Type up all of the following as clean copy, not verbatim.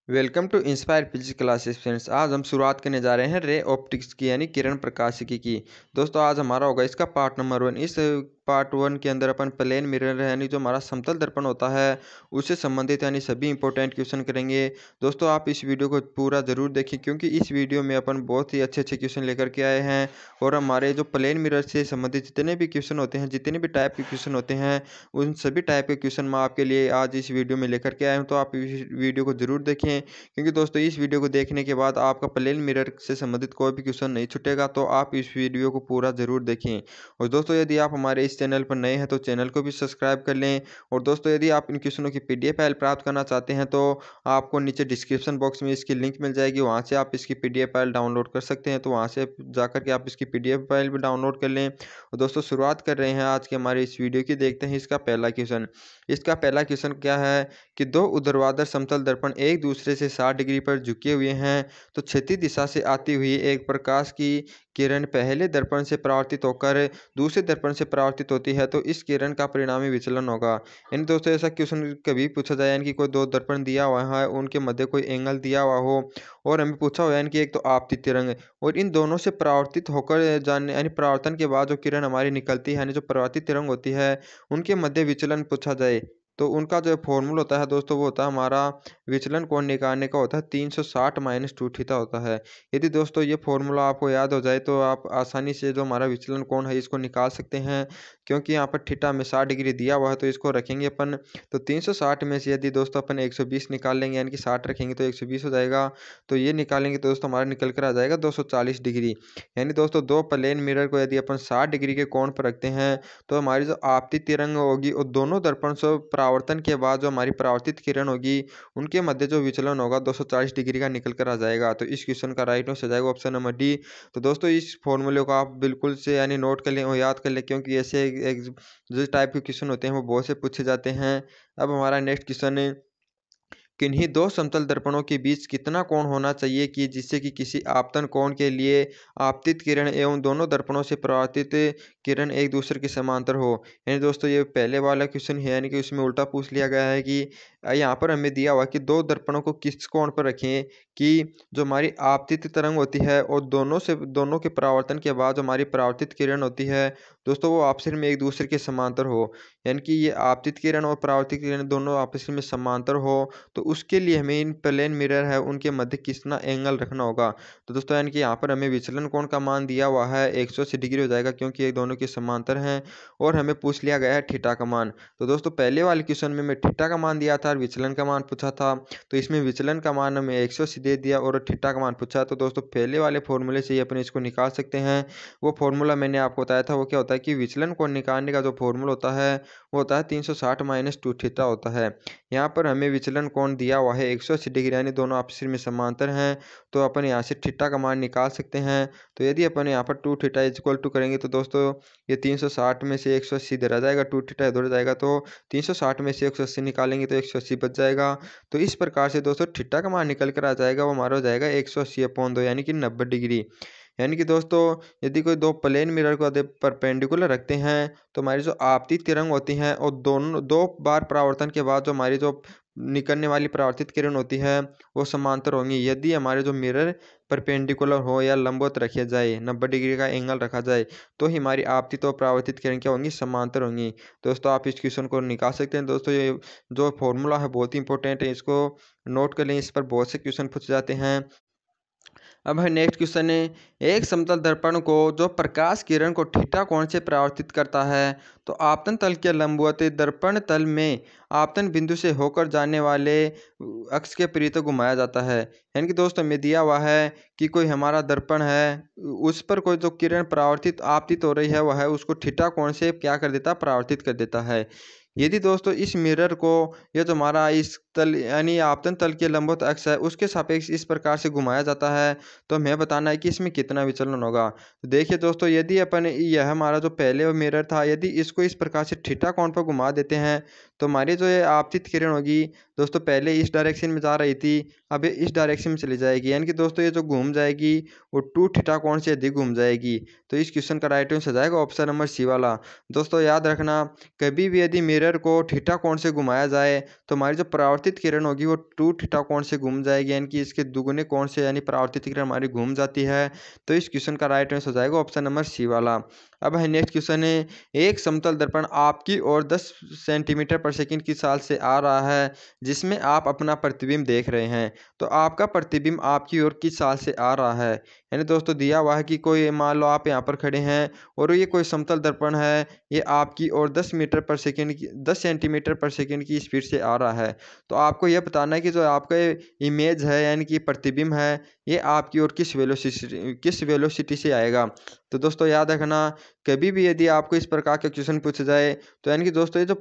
Welcome to inspire physics classes friends. आज हम शुरुआत करने जा रहे हैं रे ऑप्टिक्स की यानी किरण प्रकाशिकी की। दोस्तों आज हमारा होगा इसका पार्ट नंबर 1। इस पार्ट 1 के अंदर अपन प्लेन मिरर यानी जो हमारा समतल दर्पण होता है उससे संबंधित यानी सभी इंपॉर्टेंट क्वेश्चन करेंगे। दोस्तों आप इस वीडियो को पूरा ज़रूर देखें क्योंकि इस वीडियो में अपन बहुत ही अच्छे अच्छे क्वेश्चन लेकर के आए हैं और हमारे जो प्लेन मिरर से संबंधित जितने भी क्वेश्चन होते हैं, जितने भी टाइप के क्वेश्चन होते हैं, उन सभी टाइप के क्वेश्चन मैं आपके लिए आज इस वीडियो में लेकर के आया हूँ। तो आप इस वीडियो को ज़रूर देखें क्योंकि दोस्तों इस वीडियो को देखने के बाद आपका प्लेन मिरर से संबंधित कोई भी क्वेश्चन नहीं छूटेगा। तो आप इस वीडियो को पूरा ज़रूर देखें। और दोस्तों यदि आप हमारे इस चैनल पर नए हैं तो चैनल को भी सब्सक्राइब कर लें। और दोस्तों यदि आप इन क्वेश्चनों की PDF फाइल प्राप्त करना चाहते हैं तो आपको नीचे डिस्क्रिप्शन बॉक्स में इसकी लिंक मिल जाएगी, वहाँ से आप इसकी PDF फाइल डाउनलोड कर सकते हैं। तो वहाँ से जाकर के आप इसकी PDF फाइल भी डाउनलोड कर लें। और दोस्तों शुरुआत कर रहे हैं आज के हमारे इस वीडियो की। देखते हैं इसका पहला क्वेश्चन। इसका पहला क्वेश्चन क्या है कि दो ऊर्ध्वाधर समतल दर्पण एक दूसरे से 60 डिग्री पर झुके हुए हैं तो क्षैतिज दिशा से आती हुई एक प्रकाश की किरण पहले दर्पण से परावर्तित होकर दूसरे दर्पण से परावर्तित होती है तो इस किरण का परिणामी विचलन होगा। यानी दोस्तों ऐसा क्वेश्चन कभी पूछा जाए यानी कि कोई दो दर्पण दिया हुआ है, उनके मध्य कोई एंगल दिया हुआ हो और हमें पूछा हुआ है यानी कि एक तो आपतित तरंग और इन दोनों से परावर्तित होकर जाने यानी परावर्तन के बाद जो किरण हमारी निकलती है यानी जो परावर्तित तरंग होती है उनके मध्य विचलन पूछा जाए तो उनका जो फॉर्मूला होता है दोस्तों वो होता है हमारा विचलन कोण निकालने का होता है 360 माइनस 2 थीटा होता है। यदि दोस्तों ये फॉर्मूला आपको याद हो जाए तो आप आसानी से जो हमारा विचलन कोण है इसको निकाल सकते हैं क्योंकि यहाँ पर थीटा में 60 डिग्री दिया हुआ है तो इसको रखेंगे अपन। तो 360 में से यदि दोस्तों अपन 120 निकाल लेंगे यानी कि 60 रखेंगे तो 120 हो जाएगा। तो ये निकालेंगे तो दोस्तों हमारा निकल कर आ जाएगा 240 डिग्री। यानी दोस्तों दो प्लेन मिरर को यदि अपन 60 डिग्री के कोण पर रखते हैं तो हमारी जो आपतित तरंग होगी और दोनों दर्पण से परावर्तन के बाद जो हमारी परावर्तित किरण होगी उनके मध्य जो विचलन होगा 240 डिग्री का निकल कर आ जाएगा। तो इस क्वेश्चन का राइट आंसर हो जाएगा ऑप्शन नंबर डी। तो दोस्तों इस फॉर्मूले को आप बिल्कुल से यानी नोट कर लें और याद कर लें क्योंकि ऐसे जो टाइप के क्वेश्चन होते हैं वो बहुत से पूछे जाते हैं। अब हमारा नेक्स्ट क्वेश्चन है किन्हीं दो समतल दर्पणों के बीच कितना कोण होना चाहिए कि जिससे कि किसी आपतन कोण के लिए आपतित किरण एवं दोनों दर्पणों से परावर्तित किरण एक दूसरे के समांतर हो। यानी दोस्तों ये पहले वाला क्वेश्चन है यानी कि उसमें उल्टा पूछ लिया गया है कि यहाँ पर हमें दिया हुआ कि दो दर्पणों को किस कोण पर रखें कि जो हमारी आपतित तरंग होती है और दोनों के परावर्तन के बाद जो हमारी परावर्तित किरण होती है दोस्तों वो आपस में एक दूसरे के समांतर हो। यानी कि ये आपतित किरण और परावर्तित किरण दोनों आपस में समांतर हो तो उसके लिए हमें इन प्लेन मिरर है उनके मध्य कितना एंगल रखना होगा। तो दोस्तों यानी कि यहाँ पर हमें विचलन कोण का मान दिया हुआ है 180 डिग्री हो जाएगा क्योंकि ये दोनों के समांतर हैं और हमें पूछ लिया गया है थीटा का मान। तो दोस्तों पहले वाले क्वेश्चन में मैं थीटा का मान दिया था और विचलन का मान पूछा था तो इसमें विचलन का मान हमें 180 दे दिया और थीटा का मान पूछा। तो दोस्तों पहले वाले फॉर्मूले से ही अपन इसको निकाल सकते हैं। वो फॉर्मूला मैंने आपको बताया था वो क्या होता है कि विचलन कोण निकालने का जो फॉर्मूला होता है वो होता है 360 माइनस 2 थीटा होता है। यहाँ पर हमें विचलन कोण दिया हुआ है 180 डिग्री यानी दोनों आपस में समांतर हैं तो अपन यहाँ से थीटा का मान निकाल सकते हैं। तो यदि अपन यहाँ पर 2 थीटा इज इक्वल टू करेंगे तो दोस्तों ये 360 में से 180 इधर आ जाएगा, 2 थीटा इधर जाएगा तो 360 में से 180 निकालेंगे तो 180 बच जाएगा। तो इस प्रकार से दोस्तों थीटा का मान निकल कर आ जाएगा वो हमारा हो जाएगा 180/2 यानी कि 90 डिग्री। यानी कि दोस्तों यदि कोई दो प्लेन मिरर को यदि परपेंडिकुलर रखते हैं तो हमारी जो आपतित किरण होती हैं और दोनों दो बार परावर्तन के बाद जो हमारी जो निकलने वाली परावर्तित किरण होती है वो समांतर होंगी। यदि हमारे जो मिरर परपेंडिकुलर हो या लंबवत रखे जाए 90 डिग्री का एंगल रखा जाए तो ही हमारी आपतित और परावर्तित किरण क्या होंगी, समांतर होंगी। दोस्तों आप इस क्वेश्चन को निकाल सकते हैं। दोस्तों ये जो फॉर्मूला है बहुत ही इंपॉर्टेंट है, इसको नोट कर लें, इस पर बहुत से क्वेश्चन पूछे जाते हैं। अब है नेक्स्ट क्वेश्चन है एक समतल दर्पण को जो प्रकाश किरण को थीटा कोण से परावर्तित करता है तो आपतन तल के लंबवत दर्पण तल में आपतन बिंदु से होकर जाने वाले अक्ष के विपरीत घुमाया जाता है। यानी कि दोस्तों हमें दिया हुआ है कि कोई हमारा दर्पण है उस पर कोई जो किरण परावर्तित आपतित हो रही है वह है उसको थीटा कोण से क्या कर देता है, परावर्तित कर देता है। यदि दोस्तों इस मिरर को यह जो हमारा इस तल यानी आपतन तल के लंबवत अक्ष है उसके सापेक्ष इस प्रकार से घुमाया जाता है तो हमें बताना है कि इसमें कितना विचलन होगा। तो देखिए दोस्तों यदि अपन यह हमारा जो पहले मिरर था यदि इसको इस प्रकार से थीटा कोण पर घुमा देते हैं तो हमारी जो ये आपतित किरण होगी दोस्तों पहले इस डायरेक्शन में जा रही थी अब ये इस डायरेक्शन में चली जाएगी यानी कि दोस्तों ये जो घूम जाएगी वो 2 थीटा कोण से अधिक घूम जाएगी। तो इस क्वेश्चन का राइट आंसर जाएगा ऑप्शन नंबर सी वाला। दोस्तों याद रखना कभी भी यदि मिरर को थीटा कोण से घुमाया जाए तो हमारी जो परावर्तित परावर्तित किरण होगी वो 2 थीटा कोण से घूम जाएगी, यानी कि इसके दुगुने कोण से यानी परावर्तित किरण हमारी घूम जाती है। तो इस क्वेश्चन का राइट आंसर हो जाएगा ऑप्शन नंबर सी वाला। अब है नेक्स्ट क्वेश्चन है, एक समतल दर्पण आपकी ओर 10 सेंटीमीटर पर सेकंड की चाल से आ रहा है जिसमें आप अपना प्रतिबिंब देख रहे हैं। तो आपका प्रतिबिंब आपकी ओर किस चाल से आ रहा है। यानी दोस्तों दिया हुआ है कि कोई मान लो आप यहाँ पर खड़े हैं और ये कोई समतल दर्पण है, ये आपकी ओर 10 सेंटीमीटर पर सेकंड की स्पीड से आ रहा है। तो आपको यह बताना है कि जो आपका इमेज है यानी कि प्रतिबिंब है ये आपकी ओर किस वेलोसिटी से आएगा। तो दोस्तों याद रखना, कभी भी यदि आपको इस प्रकार का क्वेश्चन पूछा जाए तो यानी कि दोस्तों ये जो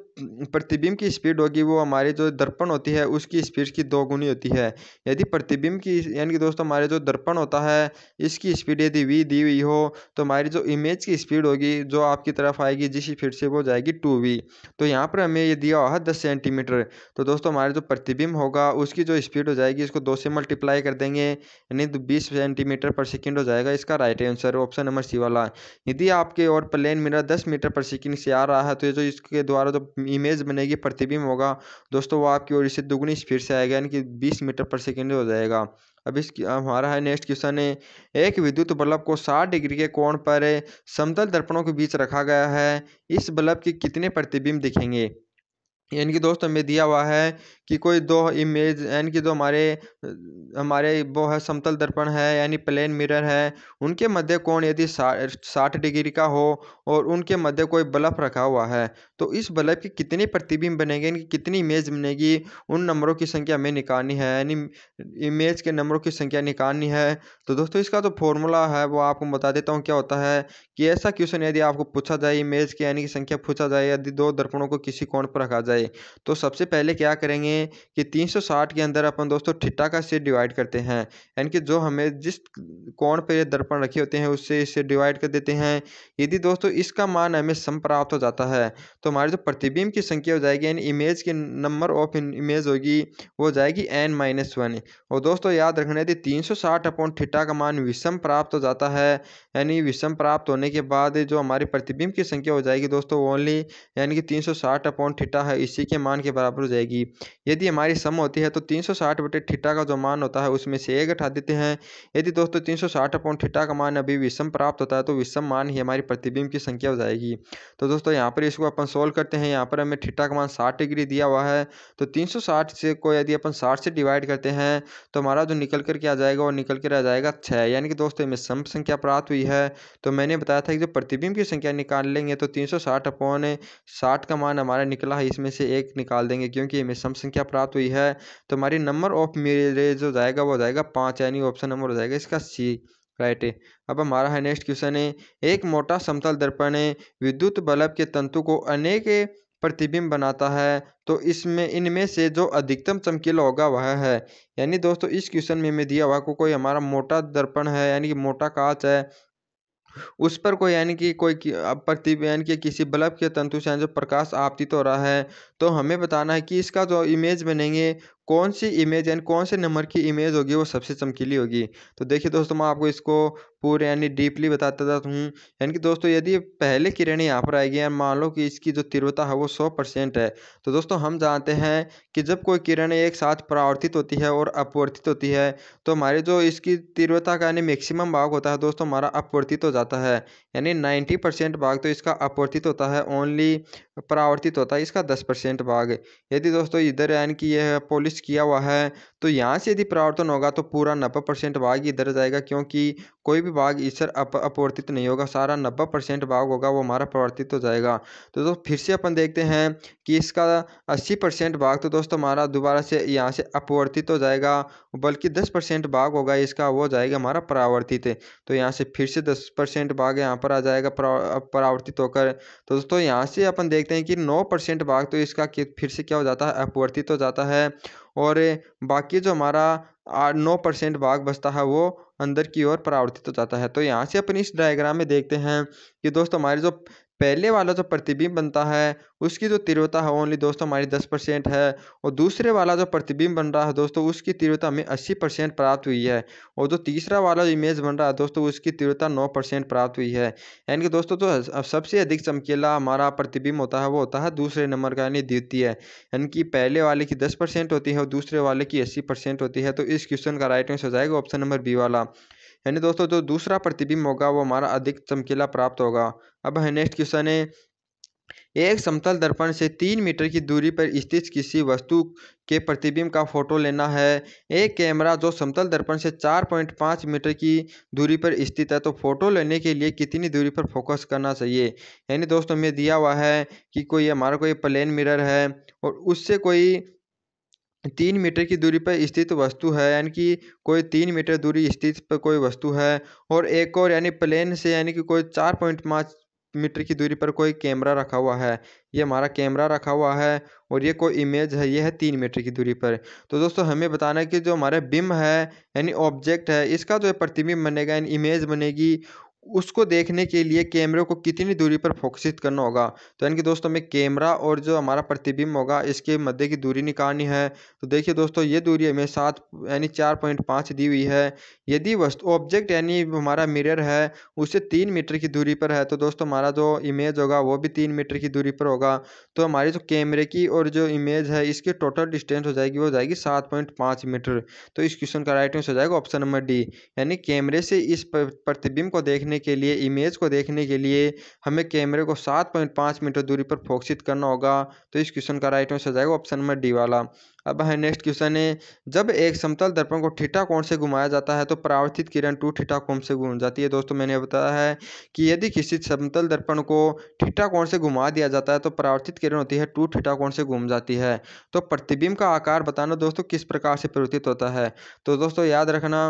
प्रतिबिंब की स्पीड होगी वो हमारी जो दर्पण होती है उसकी स्पीड की 2 गुनी होती है। यदि प्रतिबिंब की यानी कि दोस्तों हमारे जो दर्पण होता है इसकी स्पीड यदि v दी हुई हो तो हमारी जो इमेज की स्पीड होगी जो आपकी तरफ आएगी जिस स्पीड से वो जाएगी 2v। तो यहाँ पर हमें ये दिया हुआ है 10 सेंटीमीटर। तो दोस्तों हमारे जो प्रतिबिंब होगा उसकी जो स्पीड हो जाएगी इसको 2 से मल्टीप्लाई कर देंगे यानी 20 सेंटीमीटर पर सेकंड हो जाएगा। इसका right answer option number C वाला। यदि आपके और प्लेन मिरर 10 मीटर पर सेकंड से आ रहा है तो ये जो इसके द्वारा जो इमेज बनेगी प्रतिबिंब होगा दोस्तों वो आपकी ओर से दुगनी स्पीड से आएगा यानी कि 20 मीटर पर सेकंड हो जाएगा। अब हमारा है नेक्स्ट क्वेश्चन है, एक विद्युत बल्ब को 60 डिग्री के कोण पर समतल दर्पणों के बीच रखा गया है, इस बल्ब के कितने प्रतिबिंब दिखेंगे। यानी कि दोस्त हमें दिया हुआ है कि कोई दो इमेज यानी कि जो हमारे वो है समतल दर्पण है यानी प्लेन मिरर है उनके मध्य कोण यदि 60 डिग्री का हो और उनके मध्य कोई बल्ब रखा हुआ है तो इस बल्ब के कितने प्रतिबिंब बनेंगे यानी कि कितनी इमेज बनेगी उन नंबरों की संख्या हमें निकालनी है यानी इमेज के नंबरों की संख्या निकालनी है। तो दोस्तों इसका जो फॉर्मूला है वो आपको बता देता हूँ क्या होता है कि ऐसा क्वेश्चन यदि आपको पूछा जाए इमेज के यानी कि संख्या पूछा जाए यदि दो दर्पणों को किसी कोण पर रखा जाए तो सबसे पहले क्या करेंगे कि 360 के अंदर अपन दोस्तों थीटा का से डिवाइड करते हैं यानी कि जो हमें जिस कोण पे दर्पण रखे होते हैं उससे इसे डिवाइड कर देते हैं। यदि दोस्तों इसका मान हमें सम प्राप्त हो जाता है तो हमारी जो प्रतिबिंब की संख्या हो जाएगी यानी इमेज की नंबर ऑफ इमेज होगी वो हो जाएगी n-1। और दोस्तों याद रखना यदि 360 अपॉन थीटा का मान विषम प्राप्त हो जाता है यानी विषम प्राप्त होने के बाद जो हमारी प्रतिबिंब की संख्या हो जाएगी दोस्तों ओनली यानी कि 360 अपॉन थीटा है इसी के मान के बराबर हो जाएगी। यदि हमारी सम होती है तो 360 बटे थीटा का जो मान होता है उसमें से एक हटा देते हैं। यदि दोस्तों 360 अपॉन थीटा का मान अभी विषम प्राप्त होता है तो विषम मान ही हमारी प्रतिबिंब की संख्या हो जाएगी। तो दोस्तों यहाँ पर इसको अपन सोल्व करते हैं। यहाँ पर हमें थीटा का मान 60 डिग्री दिया हुआ है तो 360 से को यदि अपन 60 से डिवाइड करते हैं तो हमारा जो निकल कर के आ जाएगा वो निकल कर आ जाएगा 6 यानी कि दोस्तों हमें सम संख्या प्राप्त हुई है। तो मैंने बताया था कि जो प्रतिबिंब की संख्या निकाल लेंगे तो 360 अपॉन 60 का मान हमारा निकला है इसमें से एक निकाल देंगे क्योंकि हमें सम संख्या प्राप्त हुई है। तो हमारी नंबर ऑफ मिरर्स जो जाएगा वो जाएगा 5 यानी ऑप्शन नंबर हो जाएगा इसका सी राइट है। अब हमारा है नेक्स्ट क्वेश्चन है, एक मोटा समतल दर्पण विद्युत बल्ब के तंतु को अनेक प्रतिबिंब बनाता है तो इसमें इनमें से जो अधिकतम चमकीला होगा वह है। यानी दोस्तों इस क्वेश्चन में हमें दिया हुआ कोई हमारा मोटा दर्पण है यानी कि मोटा कांच है उस पर कोई यानी कि प्रतिबिंब यानी कि किसी बल्ब के तंतु से जो प्रकाश आपतित हो रहा है तो हमें बताना है कि इसका जो इमेज बनेंगे कौन सी इमेज यानी कौन से नंबर की इमेज होगी वो सबसे चमकीली होगी। तो देखिए दोस्तों मैं आपको इसको पूरे यानी डीपली बताता जाता हूँ। यानी कि दोस्तों यदि पहले किरण यहाँ पर आएगी यानी मान लो कि इसकी जो तीव्रता है वो 100% है तो दोस्तों हम जानते हैं कि जब कोई किरण एक साथ परावर्तित होती है और अपवर्तित होती है तो हमारे जो इसकी तीव्रता का यानी मैक्सिमम भाग होता है दोस्तों हमारा अपवर्तित हो जाता है यानी 90% भाग तो इसका अपवर्तित होता है ओनली परावर्तित होता है इसका 10% भाग। यदि दोस्तों इधर यानी कि यह पॉलिश किया हुआ है तो यहाँ से यदि परावर्तन होगा तो पूरा 90% भाग इधर जाएगा क्योंकि कोई भी भाग इस अपवर्तित नहीं होगा, सारा 90% भाग होगा वो हमारा परावर्तित हो जाएगा। तो दोस्तों फिर से अपन देखते हैं कि इसका 80% भाग तो दोस्तों हमारा दोबारा से यहाँ से अपवर्तित हो जाएगा बल्कि 10% भाग होगा इसका वो जाएगा हमारा परावर्तित। तो यहाँ से फिर से 10% भाग यहाँ पर आ जाएगा परावर्तित होकर। तो दोस्तों यहाँ से अपन देखते हैं कि 9% भाग तो इसका फिर से क्या हो जाता है अपवर्तित हो जाता है और बाकी जो हमारा 9% भाग बचता है वो अंदर की ओर परावर्तित हो जाता है। तो यहाँ से अपन इस डायग्राम में देखते हैं कि दोस्तों हमारी जो पहले वाला जो प्रतिबिंब बनता है उसकी जो तीव्रता है ओनली दोस्तों हमारी 10% है, और दूसरे वाला जो प्रतिबिंब बन रहा है दोस्तों उसकी तीव्रता हमें 80% प्राप्त हुई है, और जो तीसरा वाला जो इमेज बन रहा है दोस्तों उसकी तीव्रता 9% प्राप्त हुई है। यानी कि दोस्तों जो सबसे अधिक चमकीला हमारा प्रतिबिंब होता है वो होता है दूसरे नंबर का यानी द्वितीय, यानी कि पहले वाले की 10% होती है और दूसरे वाले की 80% होती है। तो इस क्वेश्चन का राइट आंसर हो जाएगा ऑप्शन नंबर बी वाला, यानी दोस्तों जो दूसरा प्रतिबिंब होगा वो हमारा अधिक चमकीला प्राप्त होगा। अब है नेक्स्ट क्वेश्चन है, एक समतल दर्पण से 3 मीटर की दूरी पर स्थित किसी वस्तु के प्रतिबिंब का फोटो लेना है। एक कैमरा जो समतल दर्पण से 4.5 मीटर की दूरी पर स्थित है, तो फोटो लेने के लिए कितनी दूरी पर फोकस करना चाहिए। यानी दोस्तों हमें दिया हुआ है कि कोई हमारा कोई प्लेन मिरर है और उससे कोई 3 मीटर की दूरी पर स्थित वस्तु है, यानी कि कोई 3 मीटर दूरी स्थित पर कोई वस्तु है, और एक और यानी प्लेन से यानी कि कोई 4.5 मीटर की दूरी पर कोई कैमरा रखा हुआ है। ये हमारा कैमरा रखा हुआ है और ये कोई इमेज है, ये है 3 मीटर की दूरी पर। तो दोस्तों हमें बताना है कि जो हमारा बिंब है यानी ऑब्जेक्ट है इसका जो प्रतिबिंब बनेगा यानी इमेज बनेगी, उसको देखने के लिए कैमरे को कितनी दूरी पर फोकसित करना होगा। तो यानी कि दोस्तों हमें कैमरा और जो हमारा प्रतिबिंब होगा इसके मध्य की दूरी निकालनी है। तो देखिए दोस्तों ये दूरी हमें 7 यानी 4.5 दी हुई है। यदि वस्तु ऑब्जेक्ट यानी हमारा मिरर है उससे 3 मीटर की दूरी पर है, तो दोस्तों हमारा जो इमेज होगा वो भी 3 मीटर की दूरी पर होगा। तो हमारी जो कैमरे की और जो इमेज है इसकी टोटल डिस्टेंस हो जाएगी वो हो जाएगी 7.5 मीटर। तो इस क्वेश्चन का राइट आंसर हो जाएगा ऑप्शन नंबर डी, यानी कैमरे से इस प्रतिबिंब को देखने के लिए, इमेज को देखने के लिए हमें कैमरे को 7.5 मीटर दूरी पर फोकसित करना होगा। तो इस क्वेश्चन का राइट आंसर हो जाएगा ऑप्शन नंबर डी वाला। अब है नेक्स्ट क्वेश्चन है, जब एक समतल दर्पण को थीटा कोण से घुमाया जाता है तो परावर्तित किरण 2 थीटा कोण से घूम जाती है। दोस्तों मैंने बताया है कि यदि किसी समतल दर्पण को थीटा कोण से घुमा दिया जाता है तो परावर्तित किरण होती है 2 थीटा कोण से घूम जाती है। तो प्रतिबिंब का आकार बताना दोस्तों किस प्रकार से परिवर्तित होता है। तो दोस्तों याद रखना,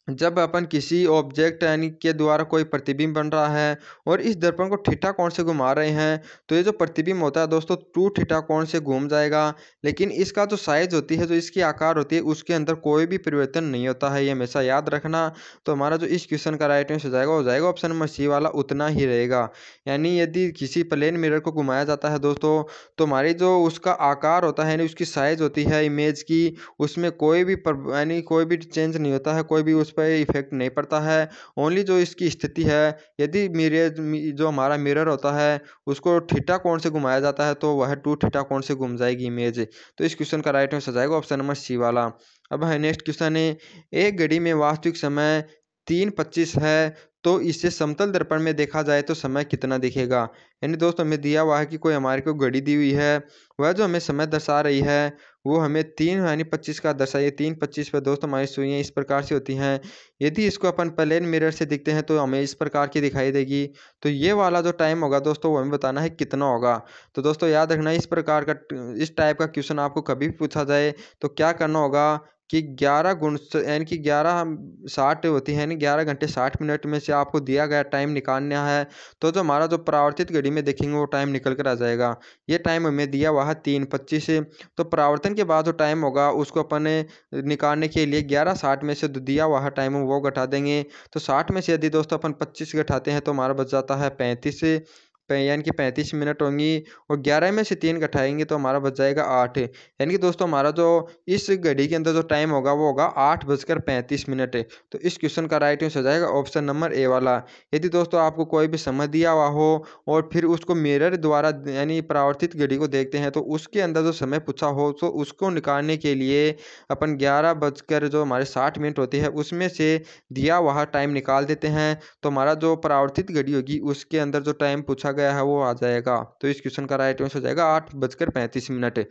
जब अपन किसी ऑब्जेक्ट यानी के द्वारा कोई प्रतिबिंब बन रहा है और इस दर्पण को थीटा कोण से घुमा रहे हैं, तो ये जो प्रतिबिंब होता है दोस्तों 2 थीटा कोण से घूम जाएगा, लेकिन इसका जो साइज होती है, जो इसकी आकार होती है, उसके अंदर कोई भी परिवर्तन नहीं होता है, ये हमेशा याद रखना। तो हमारा जो इस क्वेश्चन का राइट आंसर हो जाएगा ऑप्शन नंबर सी वाला, उतना ही रहेगा। यानी यदि किसी प्लेन मिरर को घुमाया जाता है दोस्तों, तो हमारी जो उसका आकार होता है यानी उसकी साइज होती है इमेज की, उसमें कोई भी यानी कोई भी चेंज नहीं होता है, कोई भी उस पर इफेक्ट नहीं पड़ता है। ओनली जो इसकी स्थिति है, यदि जो हमारा मिरर होता है उसको थीटा कोण से घुमाया जाता है तो वह 2 थीटा कोण से घूम जाएगी इमेज। तो इस क्वेश्चन का राइट आंसर जाएगा ऑप्शन नंबर सी वाला। अब है नेक्स्ट क्वेश्चन है, एक घड़ी में वास्तविक समय 3:25 है, तो इसे समतल दर्पण में देखा जाए तो समय कितना दिखेगा। यानी दोस्तों हमें दिया हुआ है कि कोई हमारे को घड़ी दी हुई है, वह जो हमें समय दर्शा रही है वो हमें 3 यानी 25 का दर्शाइए। 3:25 पर दोस्तों हमारी सुइयाँ इस प्रकार से होती हैं। यदि इसको अपन प्लेन मिरर से देखते हैं तो हमें इस प्रकार की दिखाई देगी। तो ये वाला जो टाइम होगा दोस्तों वो हमें बताना है कितना होगा। तो दोस्तों याद रखना, इस प्रकार का इस टाइप का क्वेश्चन आपको कभी भी पूछा जाए तो क्या करना होगा कि 11 गुण यानी कि 11:60 होती है, यानी 11 घंटे 60 मिनट में से आपको दिया गया टाइम निकालना है। तो जो हमारा जो परावर्तित घड़ी में देखेंगे वो टाइम निकल कर आ जाएगा। ये टाइम हमें दिया हुआ है 3:25। तो परावर्तन के बाद जो टाइम होगा उसको अपन निकालने के लिए 11:60 में से जो दिया हुआ है टाइम वो घटा देंगे। तो 60 में से यदि दोस्तों अपन 25 घटाते हैं तो हमारा बच जाता है 35, यानी कि 35 मिनट होंगी, और 11 में से 3 घटाएंगे तो हमारा बच जाएगा 8। यानी कि दोस्तों हमारा जो इस घड़ी के अंदर जो टाइम होगा वो होगा 8:35। तो इस क्वेश्चन का राइट आंसर हो जाएगा ऑप्शन नंबर ए वाला। यदि दोस्तों आपको कोई भी समय दिया हुआ हो और फिर उसको मिरर द्वारा यानी परावर्तित घड़ी को देखते हैं तो उसके अंदर जो समय पूछा हो तो उसको निकालने के लिए अपन 11:60 होती है उसमें से दिया हुआ टाइम निकाल देते हैं। तो हमारा जो परावर्तित घड़ी होगी उसके अंदर जो टाइम पूछा गया है वो आ जाएगा। तो इस क्वेश्चन का राइट आंसर हो जाएगा 8:35।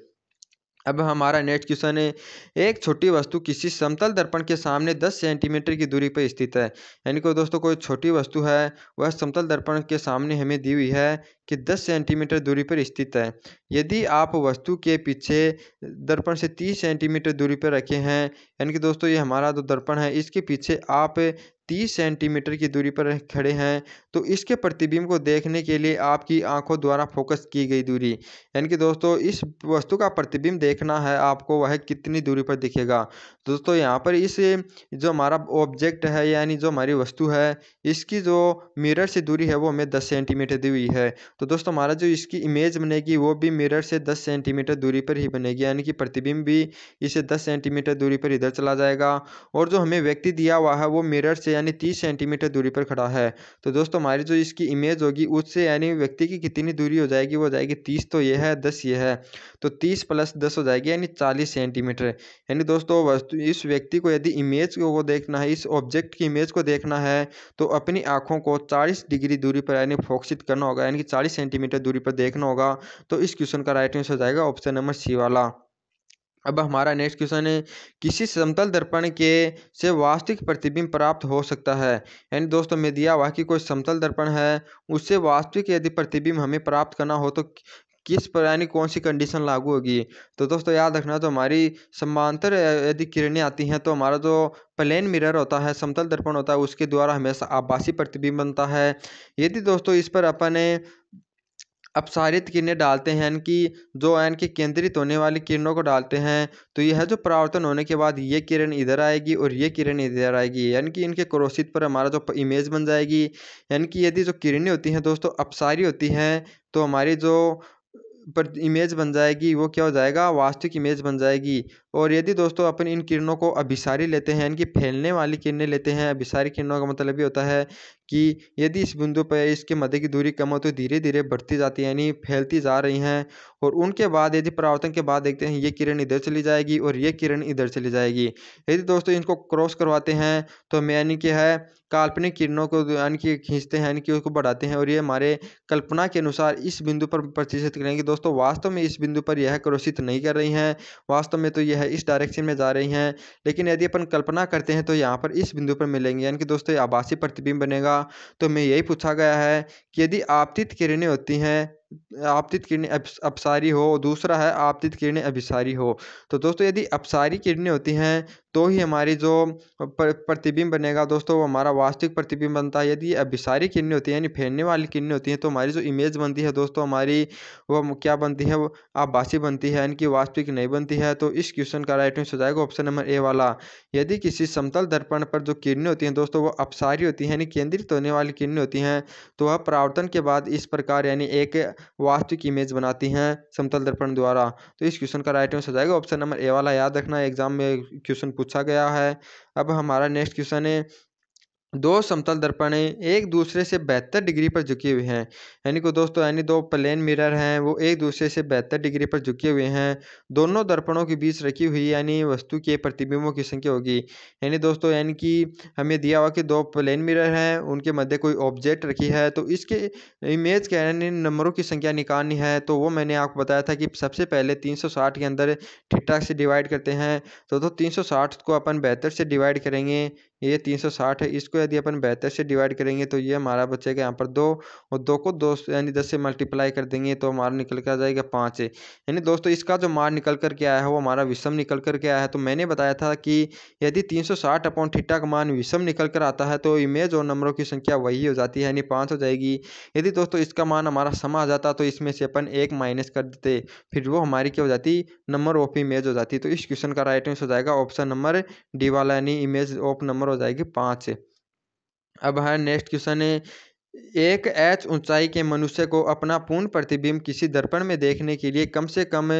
अब हमारा नेक्स्ट क्वेश्चन है, एक छोटी वस्तु किसी समतल दर्पण के सामने 10 सेंटीमीटर की दूरी पर स्थित है। यानी कि दोस्तों कोई छोटी वस्तु है वह समतल दर्पण के सामने हमें दी हुई है कि 10 सेंटीमीटर दूरी पर स्थित है। यदि आप वस्तु के पीछे दर्पण से 30 सेंटीमीटर दूरी पर रखे हैं, यानी कि दोस्तों ये हमारा जो दर्पण है इसके पीछे आप 30 सेंटीमीटर की दूरी पर खड़े हैं, तो इसके प्रतिबिंब को देखने के लिए आपकी आँखों द्वारा फ़ोकस की गई दूरी, यानी कि दोस्तों इस वस्तु का प्रतिबिंब देखना है आपको, वह कितनी दूरी पर दिखेगा। दोस्तों यहाँ पर इस जो हमारा ऑब्जेक्ट है यानी जो हमारी वस्तु है, इसकी जो मिरर से दूरी है वो हमें 10 सेंटीमीटर दी हुई है। तो दोस्तों हमारा जो इसकी इमेज बनेगी वो भी मिरर से 10 सेंटीमीटर दूरी पर ही बनेगी, यानी कि प्रतिबिंब भी इसे 10 सेंटीमीटर दूरी पर इधर चला जाएगा। और जो हमें व्यक्ति दिया हुआ है वो मिरर से यानी 30 सेंटीमीटर दूरी पर खड़ा है। तो दोस्तों हमारी जो इसकी इमेज होगी उससे यानी व्यक्ति की कितनी दूरी हो जाएगी, वो हो जाएगी 30, तो ये है 10 ये है, तो 30 प्लस 10 हो जाएगी यानी 40 सेंटीमीटर। यानी दोस्तों वस्तु इस व्यक्ति को यदि इमेज को देखना है, इस ऑब्जेक्ट की इमेज को देखना है, तो अपनी आँखों को 40 डिग्री दूरी पर यानी फोकसित करना होगा, यानी कि 40 सेंटीमीटर दूरी पर देखना होगा। तो इस क्वेश्चन का राइट आंसर हो जाएगा ऑप्शन नंबर सी वाला। अब हमारा नेक्स्ट क्वेश्चन है, किसी समतल दर्पण के से वास्तविक प्रतिबिंब प्राप्त हो सकता है। यानी दोस्तों में दिया हुआ कि कोई समतल दर्पण है, उससे वास्तविक यदि प्रतिबिंब हमें प्राप्त करना हो तो किस पर यानी कौन सी कंडीशन लागू होगी। तो दोस्तों याद रखना, तो हमारी समांतर यदि किरणें आती हैं तो हमारा जो प्लेन मिरर होता है, समतल दर्पण होता है, उसके द्वारा हमेशा आभासी प्रतिबिंब बनता है। यदि दोस्तों इस पर अपन अपसारित किरणें डालते हैं, यानी कि जो यानी कि केंद्रित होने वाली किरणों को डालते हैं, तो यह जो परावर्तन होने के बाद ये किरण इधर आएगी और ये किरण इधर आएगी, यानी कि इनके क्रॉसित पर हमारा जो इमेज बन जाएगी। यानी कि यदि जो किरणें होती हैं दोस्तों अपसारी होती हैं, तो हमारी जो पर इमेज बन जाएगी वो क्या हो जाएगा, वास्तविक इमेज बन जाएगी। और यदि दोस्तों अपन इन किरणों को अभिसारी लेते हैं, यानी कि फैलने वाली किरणें लेते हैं, अभिसारी किरणों का मतलब ये होता है कि यदि इस बिंदु पर इसके मध्य की दूरी कम हो तो धीरे धीरे बढ़ती जाती है, यानी फैलती जा रही हैं। और उनके बाद यदि परावर्तन के बाद देखते हैं ये किरण इधर चली जाएगी और ये किरण इधर चली जाएगी। यदि दोस्तों इनको क्रॉस करवाते हैं तो हमें यानी कि है काल्पनिक किरणों को यानी कि खींचते हैं, यानी कि उसको बढ़ाते हैं, और ये हमारे कल्पना के अनुसार इस बिंदु पर प्रतिशत करेंगे। दोस्तों वास्तव में इस बिंदु पर यह क्रॉसित नहीं कर रही हैं, वास्तव में तो यह इस डायरेक्शन में जा रही हैं, लेकिन यदि अपन कल्पना करते हैं तो यहाँ पर इस बिंदु पर मिलेंगे, यानी कि दोस्तों ये आभासी प्रतिबिंब बनेगा। तो हमें यही पूछा गया है कि यदि आपतित किरणें होती हैं, आपतित किरणें अपसारी हो, दूसरा है आपतित किरणें अभिसारी हो। तो दोस्तों यदि अपसारी किरणें होती हैं तो ही हमारी जो प्रतिबिंब बनेगा दोस्तों वो हमारा वास्तविक प्रतिबिंब बनता है। यदि अभिसारी किरणें होती हैं यानी फैलने वाली किरणें होती हैं, तो हमारी जो इमेज बनती है दोस्तों हमारी वो क्या बनती है, वो आभासी बनती है, यानी कि वास्तविक नहीं बनती है। तो इस क्वेश्चन का राइट आंसर हो जाएगा ऑप्शन नंबर ए वाला। यदि किसी समतल दर्पण पर जो किरणें होती हैं दोस्तों वो अपसारी होती हैं, यानी केंद्रित होने वाली किरणें होती हैं, तो वह परावर्तन के बाद इस प्रकार यानी एक वास्तविक इमेज बनाती हैं समतल दर्पण द्वारा। तो इस क्वेश्चन का राइट आंसर हो जाएगा ऑप्शन नंबर ए वाला। याद रखना एग्जाम में क्वेश्चन पूछा गया है। अब हमारा नेक्स्ट क्वेश्चन है, दो समतल दर्पण एक दूसरे से 72 डिग्री पर झुके हुए हैं, यानी कि दोस्तों यानी दो प्लेन मिरर हैं वो एक दूसरे से 72 डिग्री पर झुके हुए हैं। दोनों दर्पणों के बीच रखी हुई यानी वस्तु के प्रतिबिंबों की संख्या होगी। यानी दोस्तों यानी कि हमें दिया हुआ कि दो प्लेन मिरर हैं, उनके मध्य कोई ऑब्जेक्ट रखी है, तो इसके इमेज के यानी नंबरों की संख्या निकालनी है। तो वो मैंने आपको बताया था कि सबसे पहले 360 के अंदर ठीक से डिवाइड करते हैं। तो 360 को अपन 72 से डिवाइड करेंगे, ये 360 है, इसको यदि अपन 72 से डिवाइड करेंगे तो ये हमारा बचेगा यहाँ पर 2, और 2 को 2 यानी 10 से मल्टीप्लाई कर देंगे तो हमारा निकल कर आ जाएगा 5। यानी दोस्तों इसका जो मान निकल कर के आया है वो हमारा विषम निकल कर के आया है। तो मैंने बताया था कि यदि 360 अपॉन थीटा का मान विषम निकल कर आता है तो इमेज और नंबरों की संख्या वही हो जाती है, यानी 5 हो जाएगी। यदि दोस्तों इसका मान हमारा सम आ जाता तो इसमें से अपन 1 माइनस कर देते, फिर वो हमारी क्या हो जाती, नंबर ऑफ इमेज हो जाती। तो इस क्वेश्चन का राइट आंसर हो जाएगा ऑप्शन नंबर डी वाला, यानी इमेज ऑफ नंबर हो जाएगी 5। अब है नेक्स्ट क्वेश्चन है, एक एच ऊंचाई के मनुष्य को अपना पूर्ण प्रतिबिंब किसी दर्पण में देखने के लिए कम से कम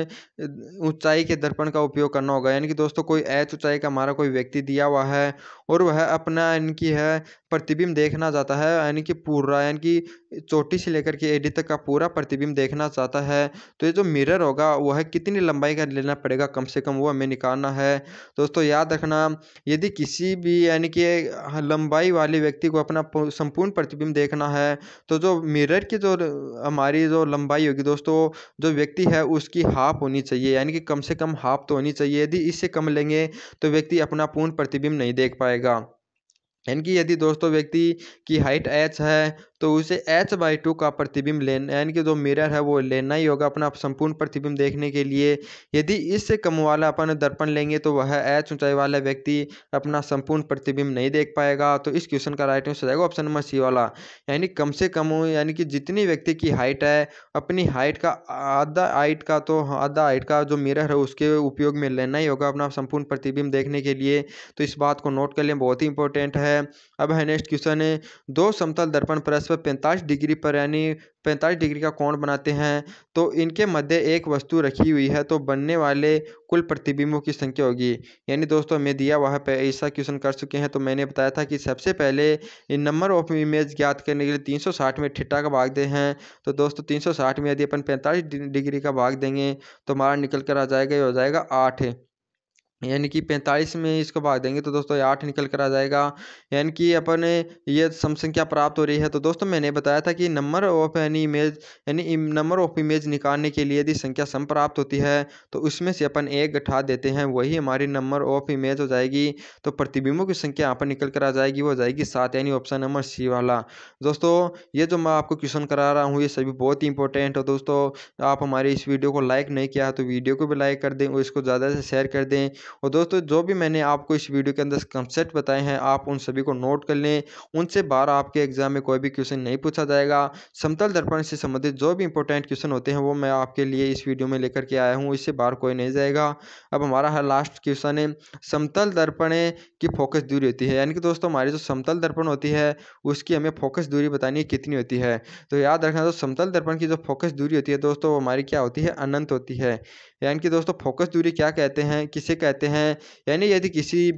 ऊंचाई के दर्पण का उपयोग करना होगा। यानी कि दोस्तों कोई एच ऊंचाई का हमारा कोई व्यक्ति दिया हुआ है और वह अपना इनकी है प्रतिबिंब देखना चाहता है, यानी कि पूरा यानी कि चोटी से लेकर के एडी तक का पूरा प्रतिबिंब देखना चाहता है। तो ये जो मिरर होगा वह कितनी लंबाई का लेना पड़ेगा कम से कम, वो हमें निकालना है। दोस्तों याद रखना, यदि किसी भी यानी कि लंबाई वाले व्यक्ति को अपना संपूर्ण प्रतिबिंब देखना है तो जो मिरर की जो हमारी जो लंबाई होगी दोस्तों, जो व्यक्ति है उसकी हाफ होनी चाहिए, यानी कि कम से कम हाफ तो होनी चाहिए। यदि इससे कम लेंगे तो व्यक्ति अपना पूर्ण प्रतिबिंब नहीं देख पाएगा। यानी कि यदि दोस्तों व्यक्ति की हाइट h है तो उसे h/2 का प्रतिबिंब लेना, यानी कि जो मिरर है वो लेना ही होगा अपना संपूर्ण प्रतिबिंब देखने के लिए। यदि इससे कम वाला अपन दर्पण लेंगे तो वह h ऊंचाई वाला व्यक्ति अपना संपूर्ण प्रतिबिंब नहीं देख पाएगा। तो इस क्वेश्चन का राइट आंसर हो जाएगा ऑप्शन नंबर सी वाला, यानी कम से कम हो, यानी कि जितनी व्यक्ति की हाइट है अपनी हाइट का आधा हाइट का जो मिरर है उसके उपयोग में लेना ही होगा अपना संपूर्ण प्रतिबिंब देखने के लिए। तो इस बात को नोट कर लें, बहुत ही इंपॉर्टेंट है। अब है नेक्स्ट क्वेश्चन है, दो समतल दर्पण परस्पर 45 डिग्री पर यानी 45 डिग्री का कोण बनाते हैं, तो इनके मध्य एक वस्तु रखी हुई है, तो बनने वाले कुल प्रतिबिंबों की संख्या होगी। यानी दोस्तों हमें दिया हुआ है, ऐसा क्वेश्चन कर चुके हैं। तो मैंने बताया था कि सबसे पहले इन नंबर ऑफ इमेज ज्ञात करने के लिए 360 में थीटा का भाग दे हैं। तो दोस्तों 360 में यदि अपन 45 डिग्री का भाग देंगे तो हमारा निकल कर आ जाएगा, ये हो जाएगा 8, यानी कि 45 में इसको भाग देंगे तो दोस्तों 8 निकल कर आ जाएगा। यानी कि अपन ये सम संख्या प्राप्त हो रही है। तो दोस्तों मैंने बताया था कि नंबर ऑफ यानी इमेज यानी नंबर ऑफ इमेज निकालने के लिए यदि संख्या सम प्राप्त होती है तो उसमें से अपन एक घटा देते हैं, वही हमारी नंबर ऑफ इमेज हो जाएगी। तो प्रतिबिंबों की संख्या यहाँ पर निकल कर आ जाएगी, वो हो जाएगी 7, यानी ऑप्शन नंबर सी वाला। दोस्तों ये जो मैं आपको क्वेश्चन करा रहा हूँ ये सभी बहुत ही इंपॉर्टेंट है। दोस्तों आप हमारे इस वीडियो को लाइक नहीं किया तो वीडियो को भी लाइक कर दें और इसको ज़्यादा से शेयर कर दें। और दोस्तों जो भी मैंने आपको इस वीडियो के अंदर कंसेप्ट बताए हैं आप उन सभी को नोट कर लें, उनसे बाहर आपके एग्जाम में कोई भी क्वेश्चन नहीं पूछा जाएगा। समतल दर्पण से संबंधित जो भी इंपॉर्टेंट क्वेश्चन होते हैं वो मैं आपके लिए इस वीडियो में लेकर के आया हूँ, इससे बाहर कोई नहीं जाएगा। अब हमारा है लास्ट क्वेश्चन है, समतल दर्पण की फोकस दूरी होती है, यानी कि दोस्तों हमारी जो समतल दर्पण होती है उसकी हमें फोकस दूरी बतानी है कितनी होती है। तो याद रखना, तो समतल दर्पण की जो फोकस दूरी होती है दोस्तों वो हमारी क्या होती है, अनंत होती है। यानी कि दोस्तों फोकस दूरी क्या कहते हैं, किसे कहते हैं, यानी यदि किसी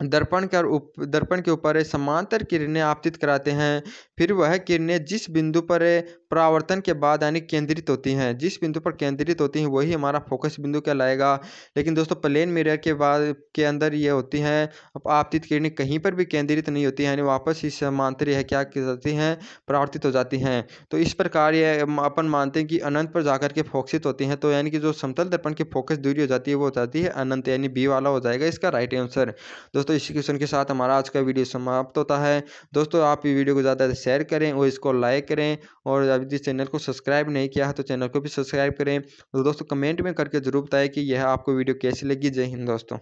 दर्पण के ऊपर समांतर किरणें आपतित कराते हैं, फिर वह किरणें जिस बिंदु पर परावर्तन के बाद यानी केंद्रित होती हैं, जिस बिंदु पर केंद्रित होती हैं वही हमारा फोकस बिंदु कहलाएगा। लेकिन दोस्तों प्लेन मिरर के बाद के अंदर ये होती हैं आपतित किरणें कहीं पर भी केंद्रित नहीं होती हैं, यानी वापस ही समांतर यह क्या करती हैं, परावर्तित हो जाती हैं। तो इस प्रकार ये अपन मानते हैं कि अनंत पर जाकर के फोकसित होती हैं। तो यानी कि जो समतल दर्पण की फोकस दूरी हो जाती है वो हो जाती है अनंत, यानी बी वाला हो जाएगा इसका राइट आंसर। दोस्तों इसी क्वेश्चन के साथ हमारा आज का वीडियो समाप्त होता है। दोस्तों आप ये वीडियो को ज़्यादा से शेयर करें और इसको लाइक करें, और अभी जिस चैनल को सब्सक्राइब नहीं किया है तो चैनल को भी सब्सक्राइब करें। तो दोस्तों कमेंट में करके जरूर बताएं कि यह आपको वीडियो कैसी लगी। जय हिंद दोस्तों।